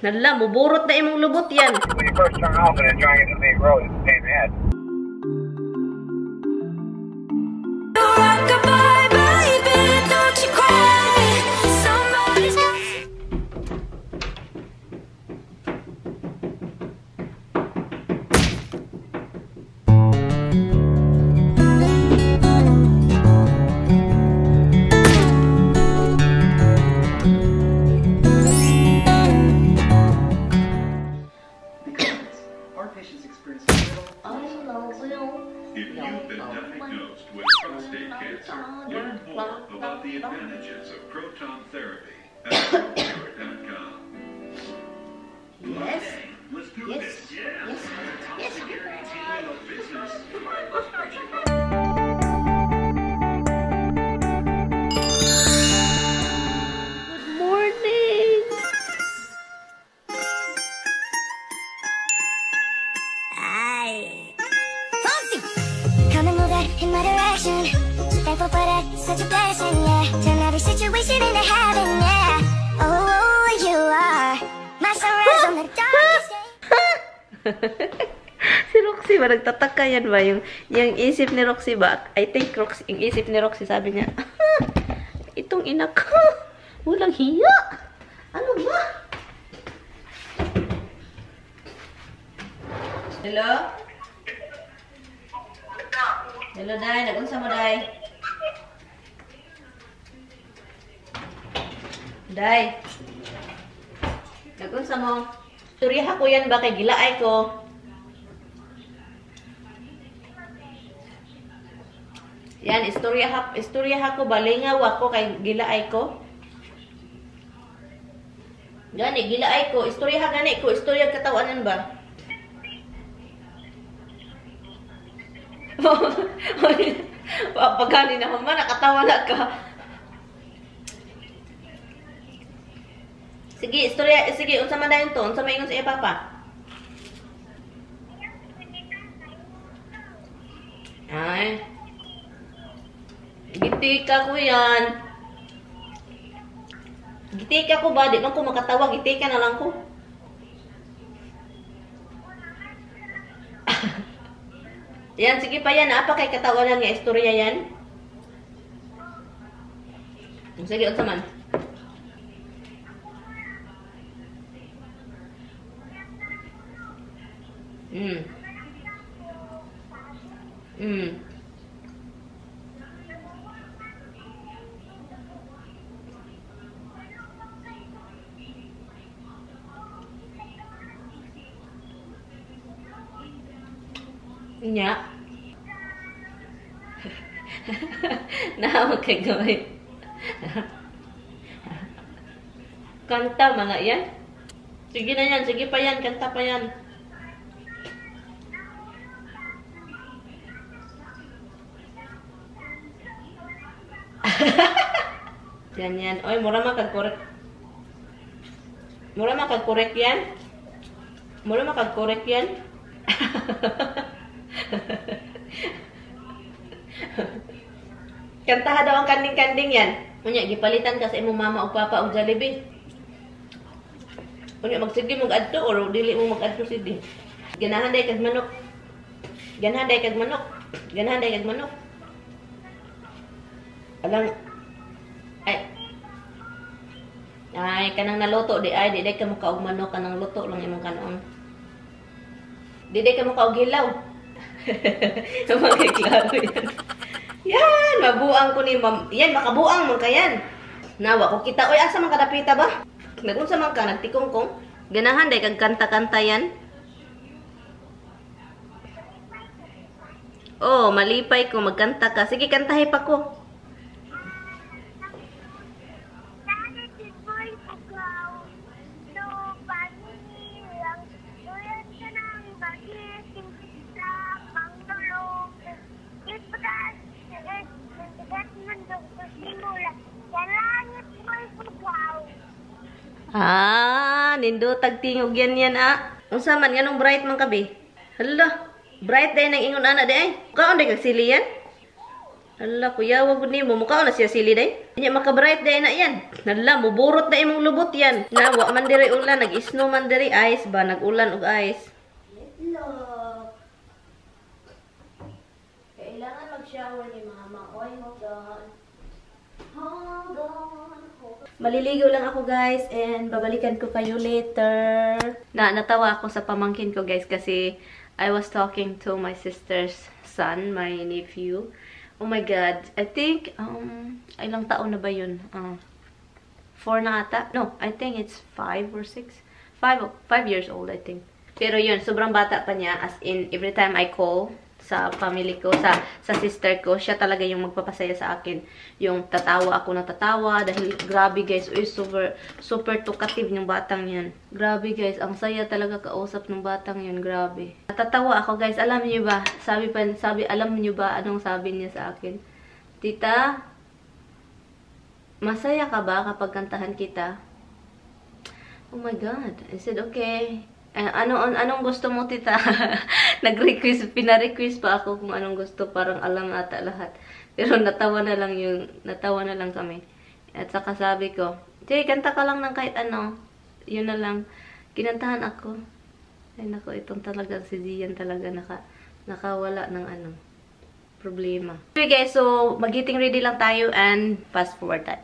Nala, muburot na imong lubot yan. When you first turn off and trying to get to the main road, it's a pain in the head. If you've been diagnosed with prostate cancer, learn more about the advantages of proton therapy at ProCure.com. Yes. Okay, let's do Yes. this. Yeah. Yes. Top Yes. security team in the business. Good morning. Come and move that in my direction. Thankful for that, such a blessing, yeah. Turn every situation into heaven, yeah. Oh, you are my sunrise on the darkest day. Si Roxy ba, nagtataka yan ba? Yung isip ni Roxy ba? I think yung isip ni Roxy, sabi niya, itong ina ko, walang hiya. Ano ba? Hello? Hello, Day. Nag-unsa mo, Day? Day. Nag-unsa mo? Istoryahan ko yan ba kay gilaay ko? Yan, istoryahan ko ba? Lingaw ako kay gilaay ko? Gani, gilaay ko. Istoryahan gani ko. Istorya katawanan ba? Pagani na man, nakatawa na ka. Sige, istorya, sige, unsa man dayon to? Unsa maingon sa iya papa? Ay. Gitika ko yan. Gitika ko ba? Di man ko makatawa, gitika na lang ko. Yan, sige pa yan. Apa kay katawanan nga istorya yan? Sige, unsa man? Nya. Nahawa kay gawin. Kanta mga yan. Sige na yan. Sige pa yan. Kanta pa yan. Yan yan. Oy, mura makag-correct. Mura makag-correct yan. Mura makag-correct yan. Kantaha daw ang kanding-kanding yan. Unya, gipalitan ka sa imong mama o papa og Jollibee. Unya, magsige mong adto or dili mo mag-adto sige. Ganahan day kag manok. Ganahan day kag manok. Ganahan day kag manok. Alang ay kanang naluto di ay di day ka mo kaog manok kanang luto lang imong kanon. Di day ka mo kaog hilaw. Magiklaro yan. Yan, mabuang ko ni ma'am. Yan, makabuang man ka yan. Nawa ko kita. Oy, asa man kadapita ba? Nagunsa man ka, nagtikong-kong. Ganahan day kag kanta-kanta yan. Oh, malipay ko, magkanta ka. Sige, kantahi pa ko. Ah, nindutag tingog yan yan ah. Unsa man nganong bright man kabi? Hala, bright day nang ingon ana day. Kaon day kag sili yan? Hala, kuya, wag ni mo. Mukha na siya sili day. Hindi makabright day na yan. Hala, muburot na imong lubot yan. Nawa man diri ulan, nag-snow man diri ice ba, nag-ulan og ice. Hello. Kailangan mag-shower ni mama. Oy, hold on. Hold on. Maliligo lang ako guys and babalikan ko kayo later. Natawa ako sa pamangkin ko guys kasi I was talking to my sister's son, my nephew. Oh my God. I think, ilang taon na ba yun? 4 na ata? No, I think it's 5 or 6. 5 years old, I think. Pero yun, sobrang bata pa niya. As in, every time I call sa family ko, sa sister ko, siya talaga yung magpapasaya sa akin. Yung tatawa ako na tatawa. Dahil, grabe guys, uy, super talkative yung batang yan. Grabe guys, ang saya talaga kausap ng batang yun. Grabe. Natatawa ako guys. Alam niyo ba? Alam niyo ba anong sabi niya sa akin? Tita, masaya ka ba kapag kantahan kita? Oh my God. I said, okay. Anong gusto mo, tita? Pina-request pa ako kung anong gusto. Parang alam ata lahat. Pero natawa na lang kami. At saka sabi ko, sige, kanta ka lang ng kahit ano. Yun na lang. Kinantahan ako. Ay nako, itong talaga si Zian talaga nakawala ng problema. Okay guys, so mag-getting ready lang tayo and fast forward tayo.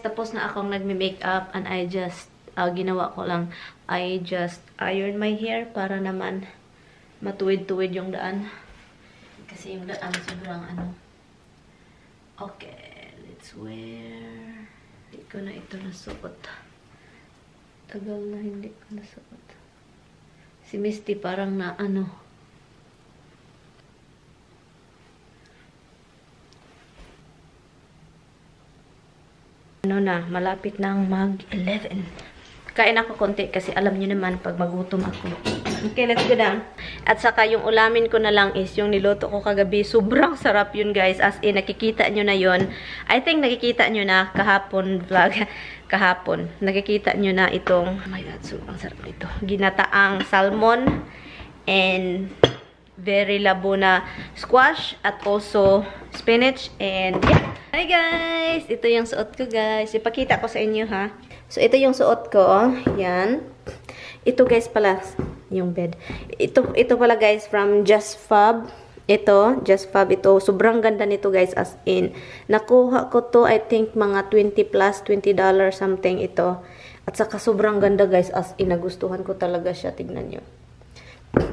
Tapos na akong nagme-makeup and I just, ginawa ko lang, I just iron my hair para naman matuwid-tuwid yung daan. Kasi yung daan sobrang Okay, let's wear. Hindi ko na ito nasuot. Tagal na hindi ko nasuot. Si Misty parang na malapit nang mag-11. Kain ako konti kasi alam niyo naman pag magutom ako. Okay, let's go down. At saka yung ulamin ko na lang is yung niluto ko kagabi. Sobrang sarap yun guys. As in, nakikita nyo na yun. I think nakikita nyo na kahapon vlog. Kahapon. Nakikita nyo na itong, oh my God, sobrang sarap nito. Ginataang salmon and very labo na squash at also spinach and yeah. Hi guys! Ito yung suot ko guys. Ipakita ko sa inyo ha. So ito yung suot ko. Yan. Ito guys pala yung bed. Ito pala guys from Just Fab. Ito, Just Fab ito. Sobrang ganda nito guys as in. Nakuha ko to I think mga $20 something ito. At saka sobrang ganda guys as in. Nagustuhan ko talaga siya. Tignan nyo.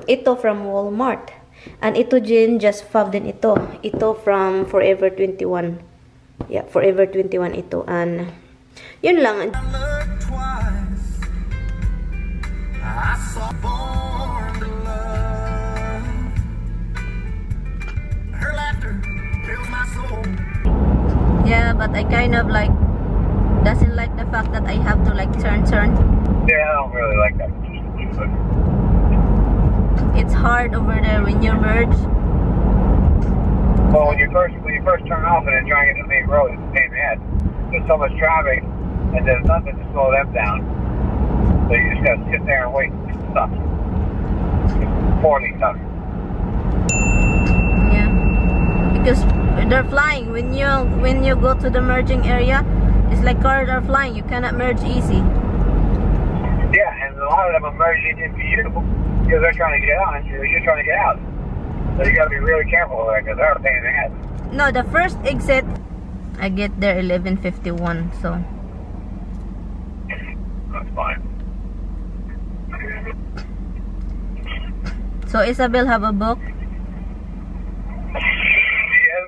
Ito from Walmart. And ito din, Just Fab din ito. Ito from Forever 21. Yeah, Forever 21 ito. And, yun lang. Yeah, but I kind of like, doesn't like the fact that I have to like turn. Yeah, I don't really like that. It's hard over there when you merge. Well, when you first turn off and then try and get to the main road, it's a pain in the head. There's so much traffic, and there's nothing to slow them down. So you just gotta sit there and wait and stuff. Poorly done. Yeah. Because they're flying. When you go to the merging area, it's like cars are flying. You cannot merge easy. Yeah, and a lot of them are merging into you because they're trying to get on, you're trying to get out. So you gotta be really careful with that because they're a pain in the ass. No, the first exit, I get there 11:51, so. That's fine. So Isabel have a book? She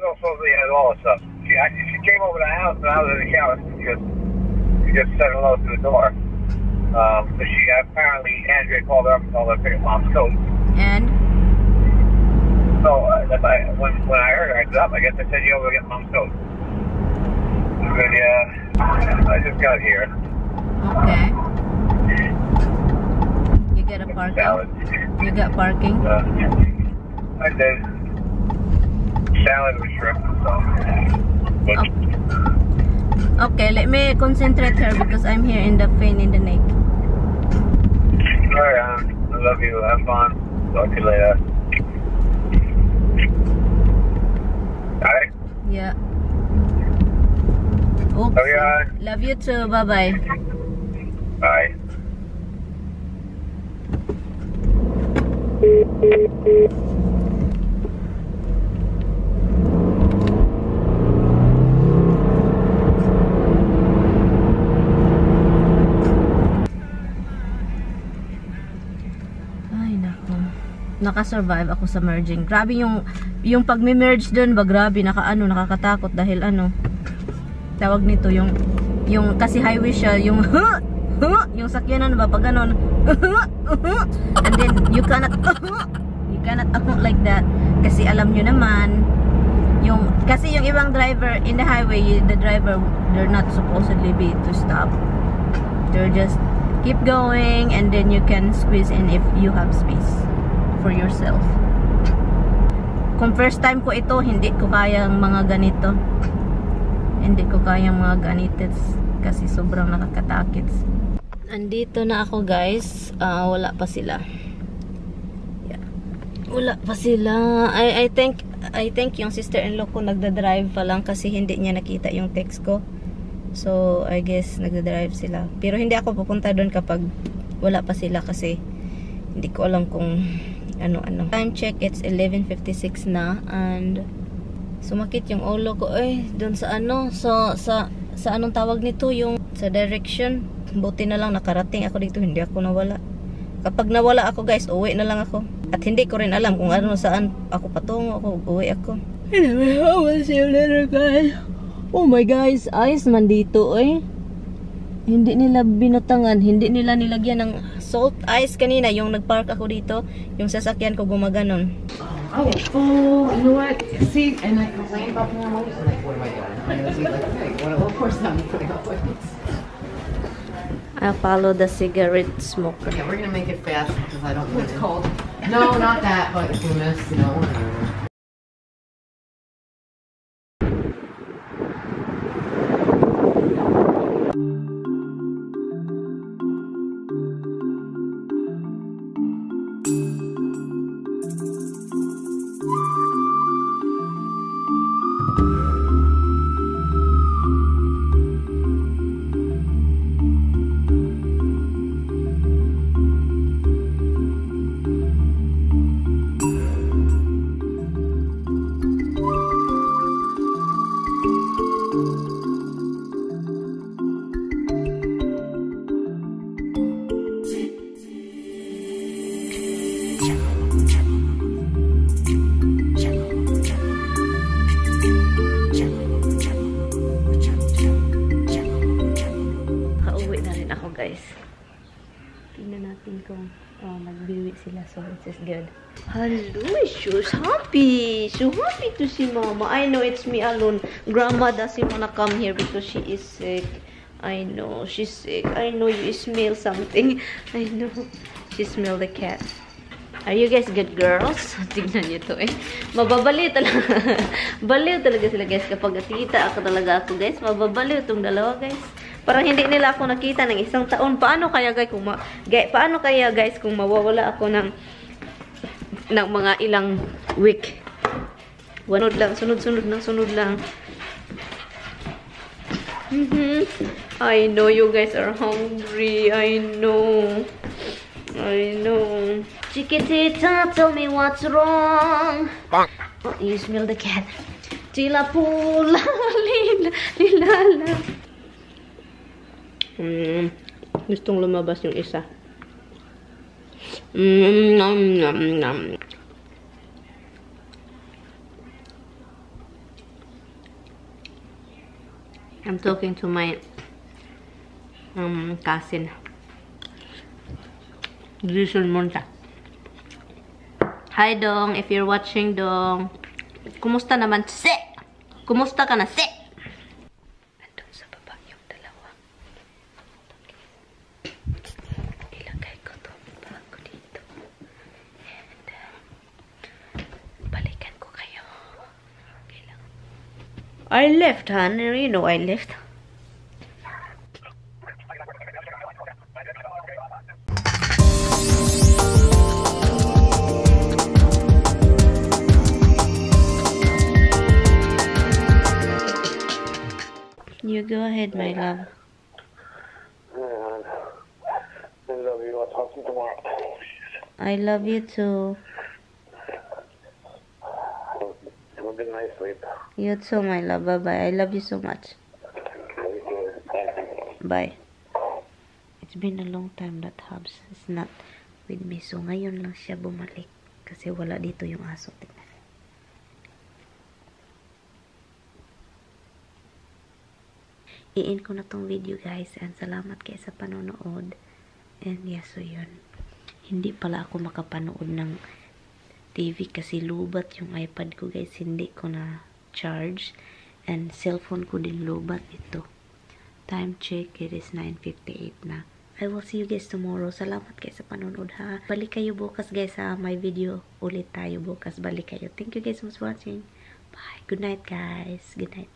supposedly has all the stuff. She came over to the house when I was in the shower. She just said hello to the door. But she apparently, Andrea called her up and told her to pick up Mom's coat. And? So when I heard her, I said, I guess I said you over to get Mom's coat. I said, yeah, I just got here. Okay. You get a parking? Salad. You got parking? I did. Salad with shrimp. So. Okay, let me concentrate here because I'm here in the pain in the neck. Alright, I love you. Have fun. Talk to you later. Alright? Yeah. Oops. Okay. Love you too. Bye-bye. Bye. Ay, nako. Naka-survive ako sa merging. Grabe yung pag-merge doon ba, grabe, nakakatakot dahil tawag nito yung kasi highway siya, yung yung sakyanan ba pag ganon and then you cannot like that kasi alam nyo naman kasi yung ibang driver in the highway, the driver, they're not supposedly be to stop, they're just keep going and then you can squeeze in if you have space for yourself. Kung first time ko ito, hindi ko kayang mga ganito, kasi sobrang nakakatakits. Andito na ako guys. Wala pa sila. Yeah. Wala pa sila. I think yung sister-in-law ko nagda-drive pa lang kasi hindi niya nakita yung text ko. So I guess nagda-drive sila. Pero hindi ako pupunta doon kapag wala pa sila kasi hindi ko alam kung ano. Time check, it's 11:56 na and sumakit yung ulo ko doon sa sa anong tawag nito, yung sa direction. Buti na lang nakarating ako dito, hindi ako nawala. Kapag nawala ako guys, uwi na lang ako. At hindi ko rin alam kung saan ako patungo, uwi ako. Anyway, I will see you later guys. Oh my guys, ayos man dito Hindi nila binutangan, hindi nila nilagyan ng salt ice kanina. Yung nagpark ako dito, yung sasakyan ko gumaganon. Oh, you know what? See, and I complain about the noise, and like, what am I doing? And he's like, hey, well, of course I'm putting up with this. I follow the cigarette smoker. Okay, we're gonna make it fast because I don't know. It's cold. No, not that, but it's gonna miss, you know. Nagbiwi sila, so it's good. Hello, she's happy. So happy to see Mama. I know it's me alone. Grandma doesn't wanna come here because she is sick. I know she's sick. I know you smell something. I know she smell the cat. Are you guys good girls? Tingnan niyo to eh. Mababaliw talaga. Baliw talaga sila guys. Kapag nakita ako guys. Mababaliw itong dalawa guys. Parang hindi nila ako nakita ng isang taon. Paano kaya guys kung mawawala ako ng mga ilang week? Sunod lang. Sunod lang. I know you guys are hungry. I know. Chiquitita, tell me what's wrong. Oh, you smell the cat. Tila pula, lilala. Gustong lumabas yung isa. I'm talking to my cousin. Jason Monta. Hi Dong, if you're watching Dong. Kumusta naman? Se! Kumusta ka na? Se! Andun sa baba yung dalawa. Ilagay ko to bago dito. And balikan ko kayo. Okay lang. I left, hon. You know I left. You go ahead, my love. I love you. I'll talk to you tomorrow. I love you too. Have a good night's sleep. You too, my love. Bye-bye. I love you so much. Bye. It's been a long time that Hubs is not with me. So, ngayon lang siya bumalik. Kasi wala dito yung aso. Tignan. I-end ko na tong video guys. And salamat kayo sa panonood. And yes, so yun. Hindi pala ako makapanood ng TV kasi lubat yung iPad ko guys. Hindi ko na charge. And cellphone ko din lubat ito. Time check, it is 9:58 na. I will see you guys tomorrow. Salamat kayo sa panonood ha. Balik kayo bukas guys ha. May video ulit tayo bukas. Balik kayo. Thank you guys so much for watching. Bye. Good night guys. Good night.